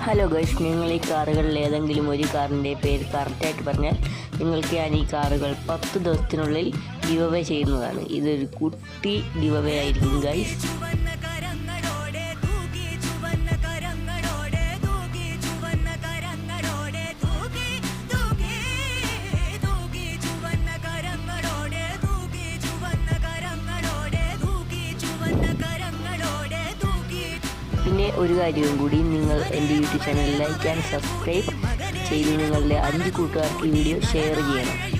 Hello guys, നിങ്ങൾ ഈ കാറുകളിൽ ഏതെങ്കിലും ഒരു കാറിൻ്റെ പേര് കറക്റ്റായിട്ട് പറഞ്ഞാൽ നിങ്ങൾക്ക് ഞാൻ ഈ കാറുകൾ 10 ദിവസത്തിനുള്ളിൽ ഗിവ് അവേ ചെയ്യുന്നതാണ്. ഇതൊരു കുട്ടി ഗിവ് അവേ ആയിരിക്കും ഗൈസ്. പിന്നെ ഒരു കാര്യവും കൂടി, നിങ്ങൾ എൻ്റെ YouTube channel like and subscribe ചെയ്ത് നിങ്ങളുടെ 5 കൂട്ടുകാർക്ക് ഈ വീഡിയോ ഷെയർ ചെയ്യണം.